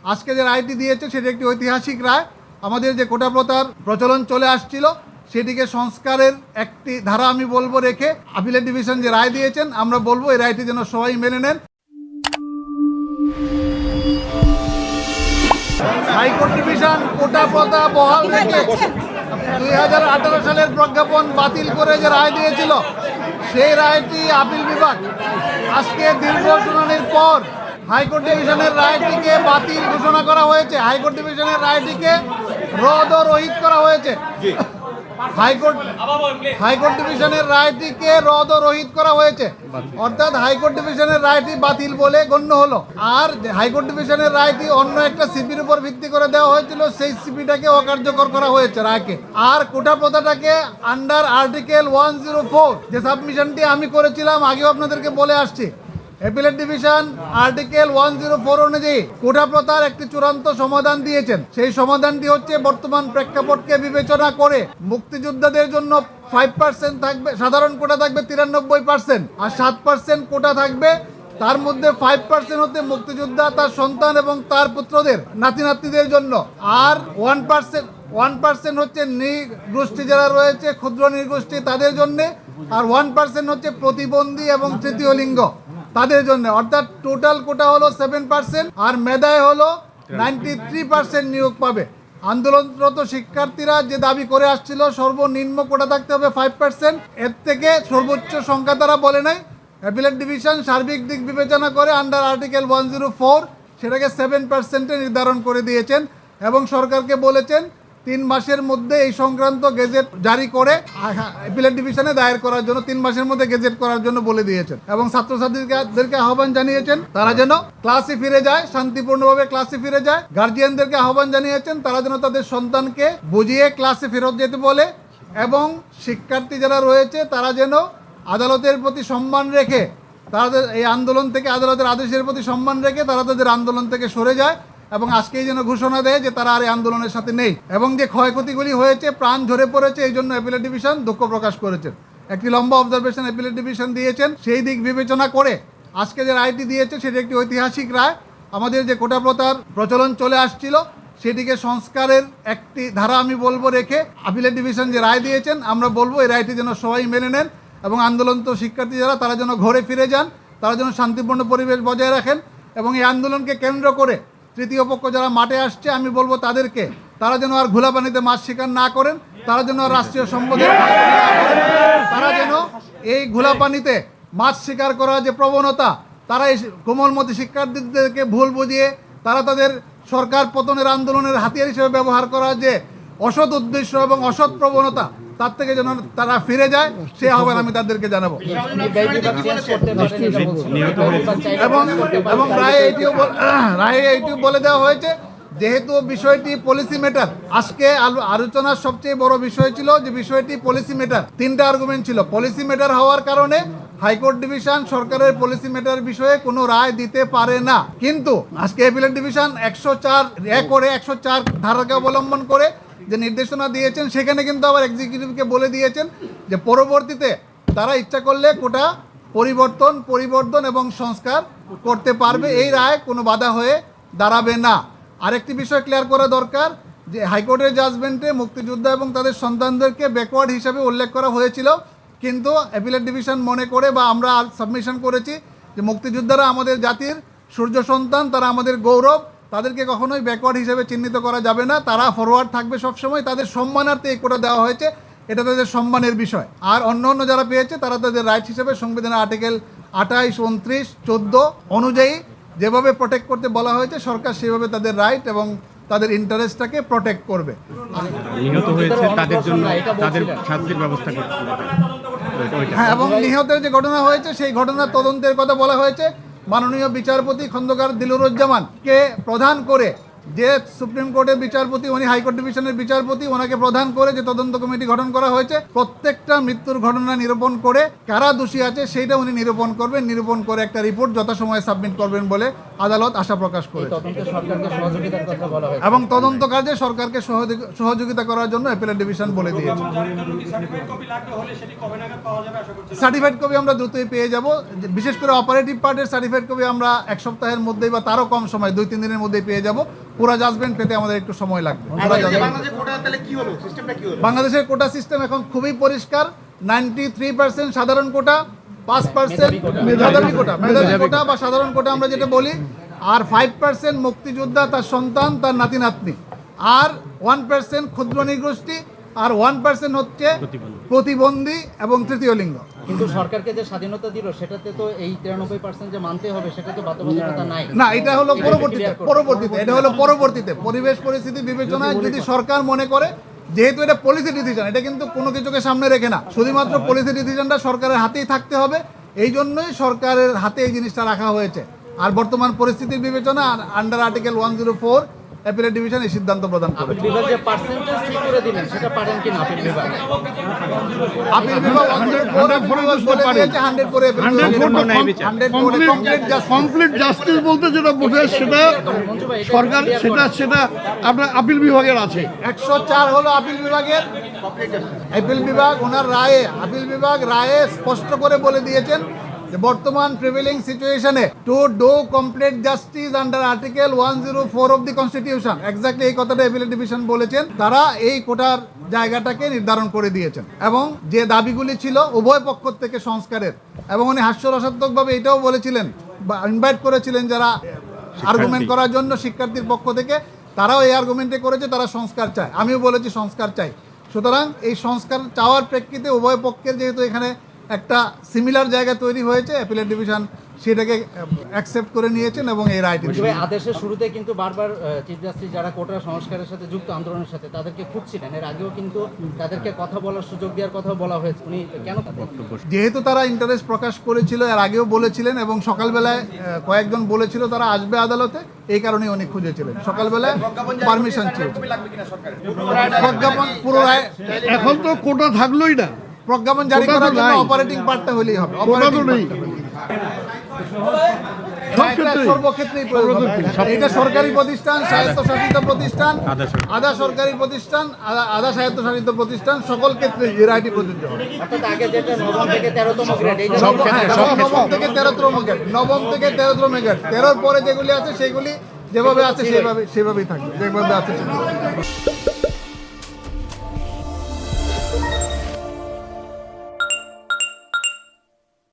আজকে যে রায়টি দিয়েছে সেটি একটি ঐতিহাসিক রায়। আমাদের যে কোটা প্রথার প্রচলন চলে আসছিল সেটিকে সংস্কারের একটি ধারা আমি বলবো রেখে আপিলেট ডিভিশন যে রায় দিয়েছেন আমরা বলবো এই রায়টি যেন সবাই মেনে নেন। হাইকোর্ট ডিভিশন কোটা প্রথা বহাল রেখে 2018 সালের প্রজ্ঞাপন বাতিল করে যে রায় দিয়েছিল সেই রায়টি আপিল বিভাগ আজকে দীর্ঘ শুনানির পর হাইকোর্ট ডিভিশনের রায়টিকে বাতিল ঘোষণা করা হয়েছে। হাইকোর্ট ডিভিশনের রায়টিকে রদ ও রহিত করা হয়েছে। হাইকোর্ট ডিভিশনের রায়টিকে রদ ও রহিত করা হয়েছে, অর্থাৎ হাইকোর্ট ডিভিশনের রায়টি বাতিল বলে গণ্য হলো। আর হাইকোর্ট ডিভিশনের রায়টি অন্য একটা সিপির উপর ভিত্তি করে দেওয়া হয়েছিল, সেই সিপিটাকে অকার্যকর করা হয়েছে রায়কে। আর কোটা প্রথাটাকে আন্ডার আর্টিকেল 104 যে সাবমিশনটি আমি করেছিলাম আগেও আপনাদেরকে বলে আসছি, অ্যাপিলেট ডিভিশন আর্টিকেল 104 অনুযায়ী কোটা প্রথার একটি চূড়ান্ত সমাধান দিয়েছেন। সেই সমাধানটি হচ্ছে বর্তমান প্রেক্ষাপটকে বিবেচনা করে মুক্তিযোদ্ধাদের জন্য 5% থাকবে, সাধারণ কোটা থাকবে 93%, আর 7% কোটা থাকবে। তার মধ্যে 5% হতে মুক্তিযোদ্ধা, তার সন্তান এবং তার পুত্রদের নাতি নাতনিদের জন্য, আর 1% হচ্ছে নৃগোষ্ঠী যারা রয়েছে ক্ষুদ্র নৃগোষ্ঠী তাদের জন্য, আর 1% হচ্ছে প্রতিবন্ধী এবং তৃতীয় লিঙ্গ তাদের জন্য। অর্থাৎ টোটাল কোটা হলো 7%, আর মেধায় হলো 93% নিয়োগ পাবে। আন্দোলনরত শিক্ষার্থীরা যে দাবি করে আসছিল সর্বনিম্ন কোটা থাকতে হবে 5%, এর থেকে সর্বোচ্চ সংখ্যা তারা বলে নাই। অ্যাপিলেট ডিভিশন সার্বিক দিক বিবেচনা করে আন্ডার আর্টিকেল 104 সেটাকে 7% নির্ধারণ করে দিয়েছেন এবং সরকারকে বলেছেন 3 মাসের মধ্যে এই সংক্রান্ত গেজেট জারি করে অ্যাপিলেট ডিভিশনে দায়ের করার জন্য 3 মাসের মধ্যে গেজেট করার জন্য বলে দিয়েছেন। এবং ছাত্রছাত্রীদেরকে আহ্বান জানিয়েছেন তারা যেন ক্লাসে ফিরে যায়, শান্তিপূর্ণভাবে ক্লাসে ফিরে যায়। গার্জিয়ানদেরকে আহ্বান জানিয়েছেন তারা যেন তাদের সন্তানকে বুঝিয়ে ক্লাসে ফেরত যেতে বলে, এবং শিক্ষার্থী যারা রয়েছে তারা যেন আদালতের প্রতি সম্মান রেখে তাদের এই আন্দোলন থেকে, আদালতের আদেশের প্রতি সম্মান রেখে তারা তাদের আন্দোলন থেকে সরে যায় এবং আজকেই যেন ঘোষণা দেয় যে তারা আর এই আন্দোলনের সাথে নেই। এবং যে ক্ষয়ক্ষতিগুলি হয়েছে, প্রাণ ঝরে পড়েছে, এই জন্য অ্যাপিলেট ডিভিশন দুঃখ প্রকাশ করেছেন। একটি লম্বা অবজারভেশন অ্যাপিলেট ডিভিশন দিয়েছেন। সেই দিক বিবেচনা করে আজকে যে রায়টি দিয়েছে সেটি একটি ঐতিহাসিক রায়। আমাদের যে কোটা প্রথার প্রচলন চলে আসছিল সেটিকে সংস্কারের একটি ধারা আমি বলবো রেখে আপিলেট ডিভিশন যে রায় দিয়েছেন আমরা বলবো এই রায়টি যেন সবাই মেনে নেন এবং আন্দোলনরত শিক্ষার্থী যারা তারা যেন ঘরে ফিরে যান, তারা যেন শান্তিপূর্ণ পরিবেশ বজায় রাখেন। এবং এই আন্দোলনকে কেন্দ্র করে তৃতীয় পক্ষ যারা মাঠে আসছে আমি বলবো তাদেরকে তারা যেন আর ঘোলা পানিতে মাছ শিকার না করেন, তারা যেন আর রাষ্ট্রীয় সম্পদের তারা যেন এই ঘোলা পানিতে মাছ শিকার করার যে প্রবণতা, তারা এই কোমলমতি শিক্ষার্থীদেরকে ভুল বুঝিয়ে তারা তাদের সরকার পতনের আন্দোলনের হাতিয়ার হিসেবে ব্যবহার করার যে অসৎ উদ্দেশ্য এবং অসৎ প্রবণতা তার থেকে যেন তারা ফিরে যায় সে আহ্বান আমি তাদেরকে জানাবো। এবং রায়ে এইটিও বলে দেওয়া হয়েছে যেহেতু বিষয়টি পলিসি ম্যাটার, আজকে আলোচনার সবচেয়ে বড় বিষয় ছিল যে বিষয়টি পলিসি ম্যাটার। 3টা আর্গুমেন্ট ছিল। পলিসি ম্যাটার হওয়ার কারণে হাইকোর্ট ডিভিশন সরকারের পলিসি ম্যাটার বিষয়ে কোনো রায় দিতে পারে না। কিন্তু আজকে অ্যাপিলেট ডিভিশন 104 ধারাকে অবলম্বন করে যে নির্দেশনা দিয়েছেন সেখানে কিন্তু আবার এক্সিকিউটিভকে বলে দিয়েছেন যে পরবর্তীতে তারা ইচ্ছা করলে কোটা পরিবর্তন এবং সংস্কার করতে পারবে। এই রায় কোনো বাধা হয়ে দাঁড়াবে না। আরেকটি বিষয় ক্লিয়ার করা দরকার যে হাইকোর্টের জাজমেন্টে মুক্তিযোদ্ধা এবং তাদের সন্তানদেরকে ব্যাকওয়ার্ড হিসাবে উল্লেখ করা হয়েছিল, কিন্তু অ্যাপিলেট ডিভিশন মনে করে বা আমরা সাবমিশন করেছি যে মুক্তিযোদ্ধারা আমাদের জাতির সূর্য সন্তান, তারা আমাদের গৌরব, তাদেরকে কখনোই ব্যাকওয়ার্ড হিসেবে চিহ্নিত করা যাবে না, তারা ফরওয়ার্ড থাকবে সবসময়। তাদের সম্মানার্থে এই কোটা দেওয়া হয়েছে, এটা তাদের সম্মানের বিষয়। আর অন্য যারা পেয়েছে তারা তাদের রাইট হিসেবে সংবিধানের আর্টিকেল 28, 29, 14 অনুযায়ী যেভাবে প্রোটেক্ট করতে বলা হয়েছে সরকার সেভাবে তাদের রাইট এবং তাদের ইন্টারেস্টটাকে প্রোটেক্ট করবে। নিহত হয়েছে তাদের জন্য তাদের শাস্তির ব্যবস্থা করতে হবে। হ্যাঁ, এবং নিহতের যে ঘটনা হয়েছে সেই ঘটনার তদন্তের কথা বলা হয়েছে। মাননীয় বিচারপতি খন্দকার দিলুরুজ্জামানকে প্রধান করে যে সুপ্রিম কোর্টের বিচারপতি, উনি হাইকোর্ট ডিভিশনের বিচারপতি, ওনাকে প্রধান করে যে তদন্ত কমিটি গঠন করা হয়েছে প্রত্যেকটা মৃত্যুর ঘটনা নিরূপণ করে কারা দোষী আছে সেইটা উনি নিরূপণ করবেন, নিরূপণ করে একটা রিপোর্ট যথাসময়ে সাবমিট করবেন বলে আদালত আশা প্রকাশ করেছে তদন্তে সরকারকে সহযোগিতার কথা বলা হয়েছে। এবং তদন্ত কাজে সরকারকে সহযোগিতা করার জন্য অ্যাপিলেট ডিভিশন বলে দিয়েছে। সার্টিফাইড কপি আমরা দ্রুতই পেয়ে যাব, বিশেষ করে অপারেটিভ পার্টের সার্টিফাইড কপি আমরা এক সপ্তাহের মধ্যেই বা তারও কম সময় 2-3 দিনের মধ্যেই পেয়ে যাব। পুরো জাজমেন্ট পেতে আমাদের একটু সময় লাগবে। বাংলাদেশের কোটা সিস্টেম এখন খুবই পরিষ্কার। 93% সাধারণ কোটা, 5% মেধাবী কোটা, মেধাবী কোটা বা সাধারণ কোটা আমরা যেটা বলি, আর 5% মুক্তিযোদ্ধা, তার সন্তান, তার নাতি নাতনি, আর 1% ক্ষুদ্র নৃগোষ্ঠী, আর 1% হচ্ছে প্রতিবন্ধী এবং তৃতীয় লিঙ্গ। কিন্তু সরকারকে যে স্বাধীনতা দিল সেটাতে তো এই 93% যে মানতে হবে সেটা তো বাধ্যবাধকতা নাই। না, এটা হলো পরবর্তীতে এটা হলো পরবর্তীতে পরিবেশ পরিস্থিতি বিবেচনায় যদি সরকার মনে করে, যেহেতু এটা পলিসি ডিসিশন, এটা কিন্তু কোনো কিছুকে সামনে রেখে না, শুধুমাত্র পলিসি ডিসিশনটা সরকারের হাতেই থাকতে হবে। এই জন্যই সরকারের হাতে এই জিনিসটা রাখা হয়েছে। আর বর্তমান পরিস্থিতির বিবেচনা আন্ডার আর্টিকেল 104 অ্যাপিলেট ডিভিশন এই সিদ্ধান্ত প্রদান করে। আপিল বিভাগ যে পার্সেন্টেজ ঠিক করে দিলেন সেটা পারেন কিনা আপিল বিভাগ? আপিল বিভাগ 104 বলে দিয়েছে 100 করে কমপ্লিট জাস্টিস বলতে যেটা বোঝায় সেটা সরকার, সেটা আপনার আপিল বিভাগের আছে। 104 হলো আপিল বিভাগের। আপিল বিভাগ ওনার রায়ে, আপিল বিভাগ রায়ে স্পষ্ট করে বলে দিয়েছেন যে বর্তমান প্রিভেলিং সিচুয়েশনে to do complete justice under article 104 of the constitution, exactly এই কথাটা অ্যাপিলেট ডিভিশন বলেছেন। তারা এই কোটার জায়গাটাকে নির্ধারণ করে দিয়েছেন এবং যে দাবিগুলি ছিল উভয় পক্ষ থেকে সংস্কারের, এবং উনি হাস্যরসাত্মকভাবে এটাও বলেছিলেন বা ইনভাইট করেছিলেন যারা আর্গুমেন্ট করার জন্য শিক্ষার্থীর পক্ষ থেকে, তারাও এই আর্গুমেন্টে করেছে তারা সংস্কার চায়। আমিও বলেছি সংস্কার চাই। সুতরাং এই সংস্কার চাওয়ার প্রেক্ষিতে উভয় পক্ষের যেহেতু এখানে একটা সিমিলার জায়গা তৈরি হয়েছে, অ্যাপিলেট ডিভিশন সেটাকে অ্যাকসেপ্ট করে নিয়েছেন এবং এই রায়টি আদেশের শুরুতে কিন্তু বারবার চিফ জাস্টিস যারা কোটা সংস্কারের সাথে যুক্ত আন্দোলনের সাথে তাদেরকে খুঁজছিলেন, এর আগেও কিন্তু তাদেরকে কথা বলার সুযোগ দেওয়ার কথা বলা হয়েছে। উনি কেন যেহেতু তারা ইন্টারেস্ট প্রকাশ করেছিল, এর আগেও বলেছিলেন এবং সকালবেলায় কয়েকজন বলেছিল তারা আসবে আদালতে, এই কারণে উনি খুঁজেছিলেন। সকালবেলায় পারমিশন চেয়েছিলেন। প্রজ্ঞাপন পুরো রায় এখন তো কোটা থাকলোই না, প্রজ্ঞাপন জারি করার জন্য অপারেটিং পার্টটা হলেই হবে। সর্বক্ষেত্রেই প্রয়োজন। এটা সরকারি প্রতিষ্ঠান, স্বায়ত্তশাসিত প্রতিষ্ঠান, আধা সরকারি প্রতিষ্ঠান, আধা স্বায়ত্তশাসিত প্রতিষ্ঠান, সকল ক্ষেত্রে এই রায়টি প্রযোজ্য হবে। আগে যেটা 9ম থেকে 13তম গ্রেড, নবম থেকে 13তম গ্রেড, 9ম থেকে 13তম গ্রেড, 13 পরে যেগুলি আছে সেগুলি যেভাবে আছে সেভাবেই থাকবে, যেভাবে আছে সেভাবে।